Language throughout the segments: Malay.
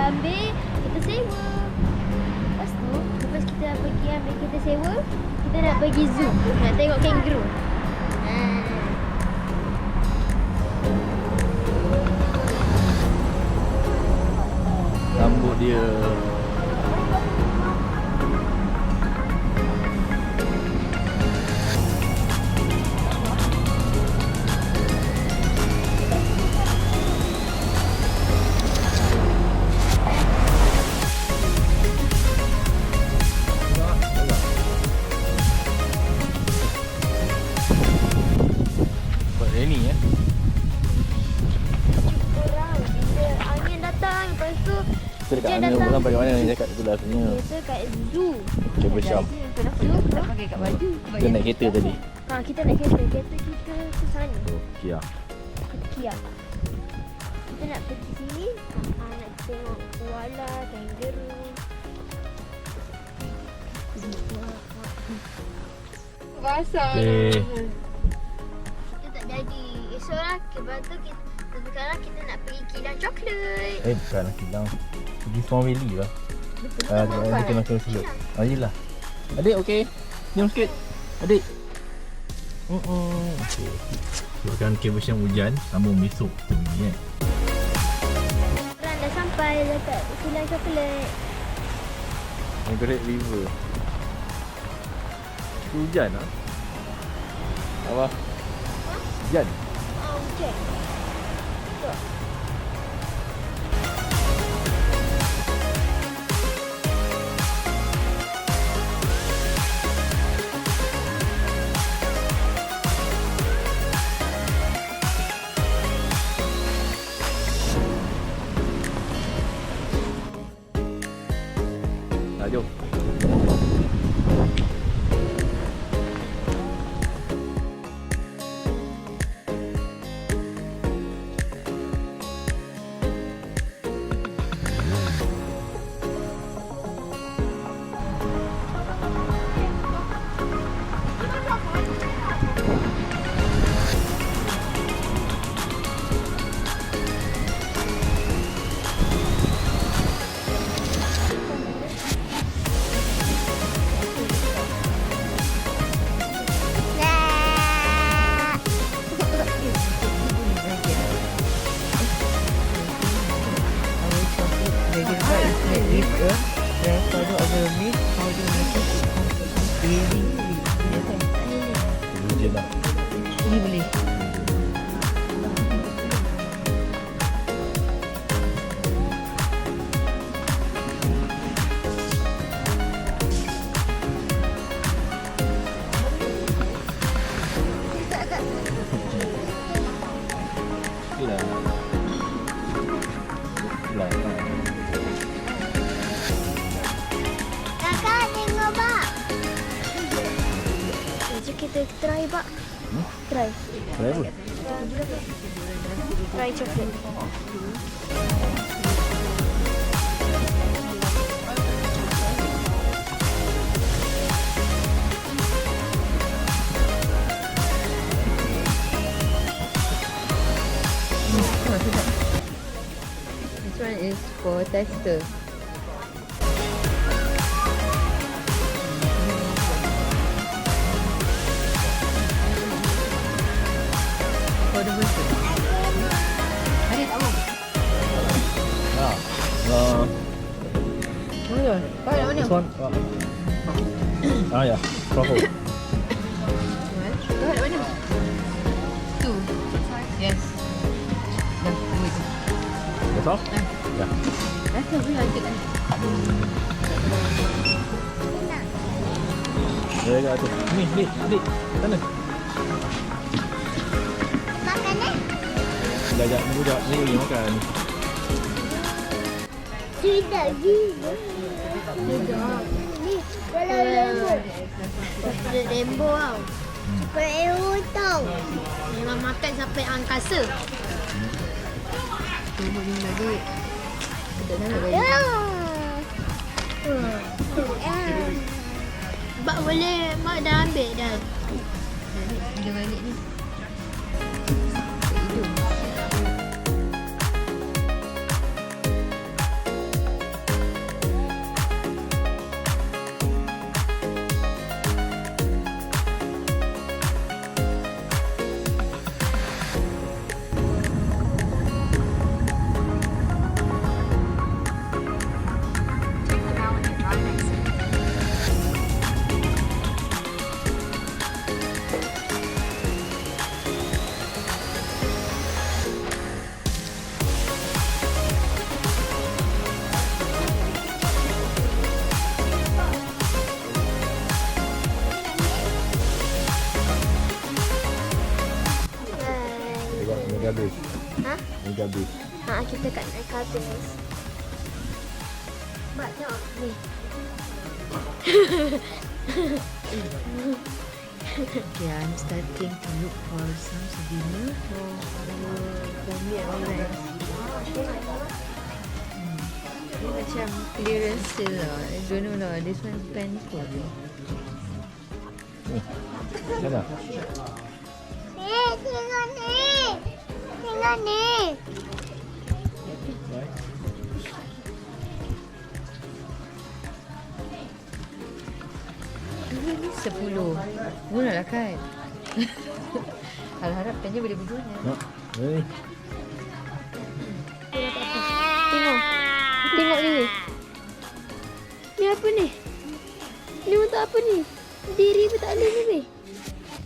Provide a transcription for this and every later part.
ambil, kita sewa. Lepas tu, lepas kita pergi ambil kereta sewa, kita nak pergi zoo. Nak tengok kangaroo. Rambut dia. Buat rainy ya. Orang, bila angin datang, lepas tu Kita dekat mana orang bagi mana ni dekat sebelah sini. kita kat zoo. Cuba Syam. Zoo? Tak pakai kat baju. Kita naik kereta tadi. Kita naik kereta. Kereta kita ke sana. Okey ah. Ke Kia. Kita nak pergi sini. Nak tengok koala, kangaroo. Basah. Okey. Kita tak jadi. Esok lah. Lepas tu sekarang kita nak pergi kilang coklat. Bukan nak kilang. Pergi Swan Valley lah. Dia kena selut. Yelah. Adik okey. Jom sikit. Adik. Okey. Sebabkan kabel siang hujan, sambung besok. Ni Orang dah sampai dekat kilang coklat. Great River. Hujan ah. Apa? Hujan. Hujan. Jom. Hujan lah. Ini boleh. Kakak tengok bak. Jom kita try bak. Try. Try apa? Try coklat. This one is for tester. For the person. Ada tak mau? Mana? Kau nak mana? This one. Ya. Truffle. Kau nak mana? Two. Yes. Dah, tunggu itu. That's all? Ya. Dah, kau boleh lanjut kan? Kat atas. Ni, adik. Sana. Makan eh? Sekejap, ni budak ni boleh makan. Tidak gila. Tidak. Ni kalau lembu. Coklat lembu tau. Coklat lembu tau. Memang makan sampai angkasa. Tunggu ni lagi. Tak nak lagi. Ya. Bak boleh, mak dah ambil dah. Dia balik ni. Hidung. Mega base. Ha? Mega base. Ha, kita kat Cartoons. Mak tengok ni. Okay, I'm starting to look for some souvenir for our family and all that. Dia macam clearance sale lah. I don't know lah. This one pants for me. Mana? Tengok ni. Tengok ni. Ini 10. Murah lah kan? Harap-harap tanya boleh berdua ni. Nak? Ni. Tengok. Tengok ni. Ni apa ni? Ni untuk apa ni? Diri pun tak boleh ni weh.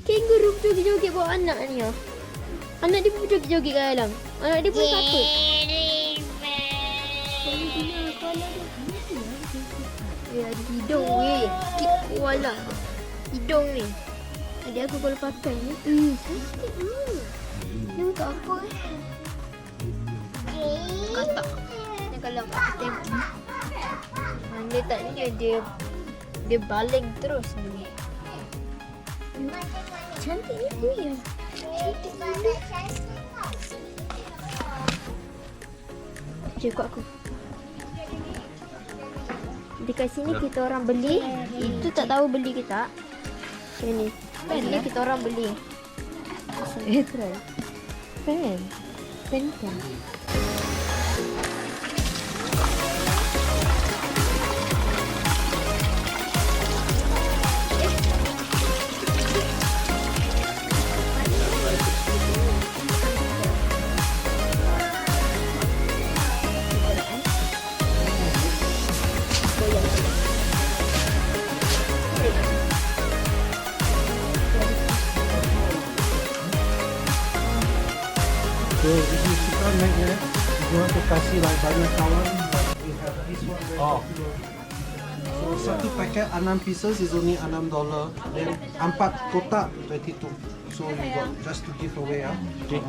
Kangaroo berjoget-joget bawa anak ni ah. Anak dia pun berjoget-joget kat dalam. Anak dia pun takut. Ya, ada hidung weh. Walah. Hidung ni. Adik aku kalau pakai ni. Sakit ni. Ni untuk apa Katak. Ni kalau aku tengok. Dia tak ni dia baling terus ni. Cantik ni tu ya. Cantik ni. Cakap aku. Dekat sini kita orang beli. Itu tak tahu beli ke tak. Yang ni. Kat sini kita orang beli. Try. Pen. Pen kan? So if you suka magnet, if you want to kasih like banyak kawan, we have this one very popular. So satu paket 6 pieces is only $6. Then 4 kotak 22. So you got just to give away a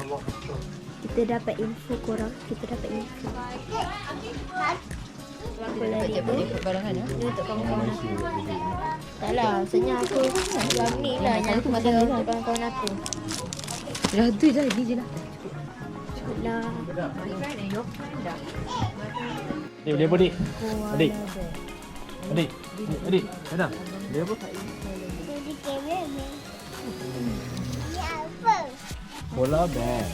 lot of stuff. Kita dapat info korang. Kita dapat info. Kita dapat je beli perbarangan lah. Ni untuk kawan-kawan aku. Tak lah, sebenarnya aku yang ni lah yang aku ada untuk kawan-kawan aku. Dah tu je, ni je lah. Cukup lah. Adik, beli apa dik? Adik. Adik. Adik. Ada. Beli apa? Polar bear.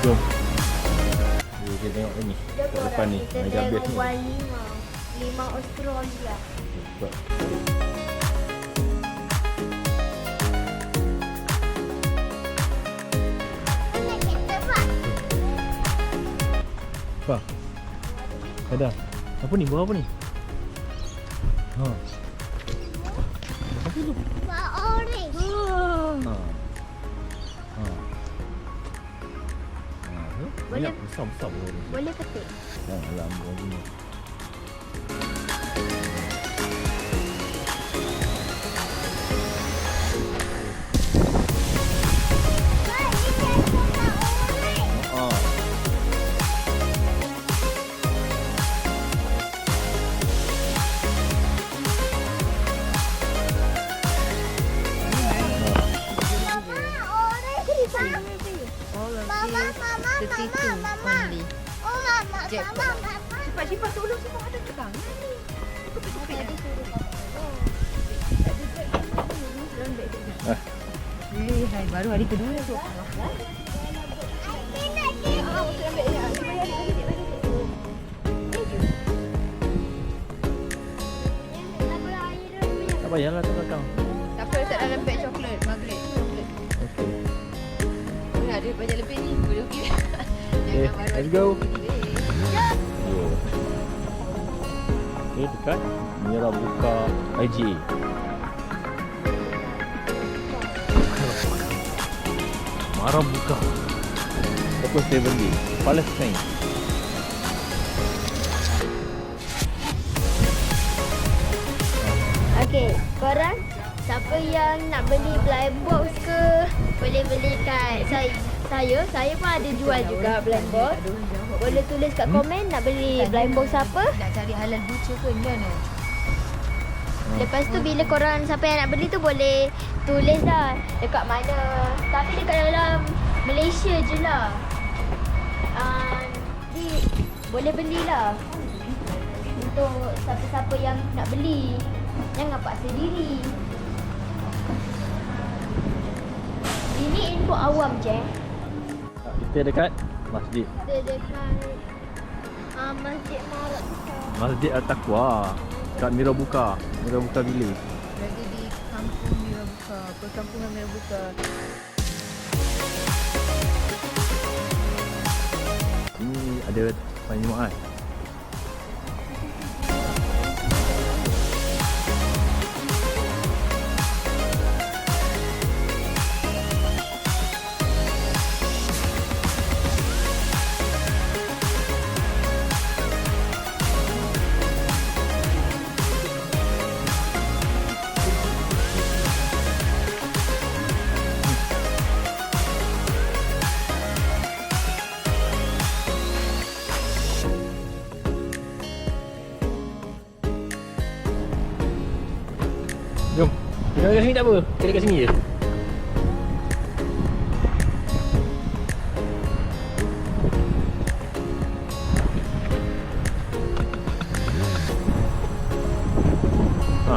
Jom. Kita tengok ni. Kat depan ni. Mega base ni. 5 Australia. Cepat. Apa? Ada. Apa ni? Buah apa ni? Ha. Apa tu? Buah orange. Ha. Ha. Ha. Banyak besar-besar buah ni. Boleh petik. Alam buah ni. All of these 32 only. Jackpot. Cepat tolong semua ada tegang. Hai, baru hari kedua tu. Tak payahlah tak kau. Tak apa, letak dalam beg coklat, Margaret. Coklat. Okey. Ni ada banyak lebih ni. Boleh okey. Okay, let's go. Yo. Okay, dekat Mira buka IGA. Mara buka. Pukul 7 Palestine. yang nak beli blind box ke, boleh beli kat saya pun ada jual juga blind box. Boleh tulis kat komen nak beli blind box apa. Nak cari halal butcher ke macam mana? Lepas tu bila korang siapa yang nak beli tu boleh tulis dah dekat mana. Tapi dekat dalam Malaysia je lah. Jadi boleh belilah. Untuk siapa-siapa yang nak beli, jangan paksa diri. Ini info awam je. Kita dekat masjid. Kita dekat Masjid Marak. Masjid Al-Taqwa kat Mirabuka Village. Berada di kampung Mirabuka, perkampungan Mirabuka. Ini ada Sembahyang Jumaat. Jom. Kita dekat sini tak apa. Kita dekat sini je. Ha.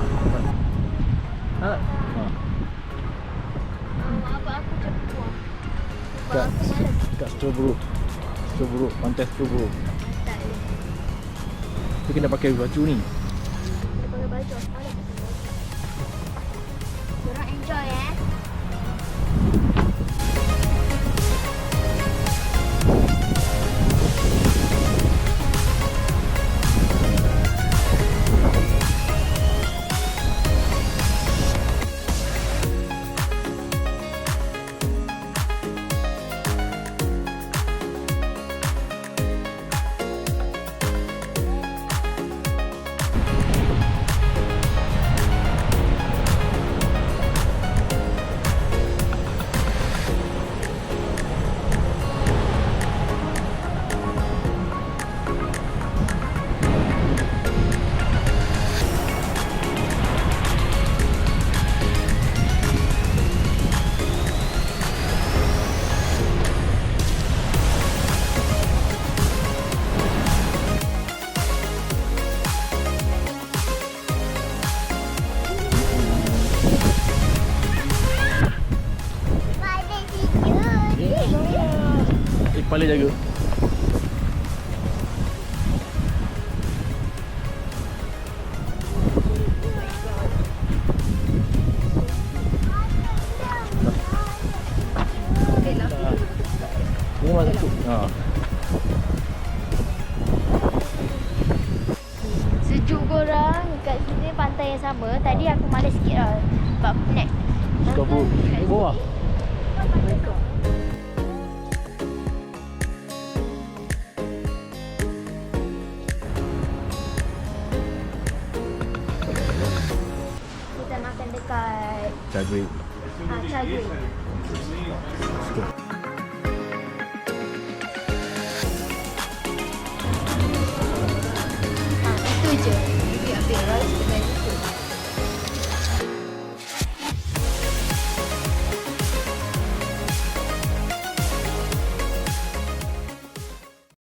Ha. Ha. Apa aku cakap buah. Kat Strawberry, pantai Strawberry. Kita kena pakai baju ni. Dia pakai baju. Korang enjoy Kepala jaga. Ini masuk. Ha. Sejuk korang kat sini pantai yang sama. Tadi aku malas sikit lah sebab aku penat. Suka perut. Bawah. Kita makan dekat Cagrade. Cagrade. Itu je. Jadi ambil rice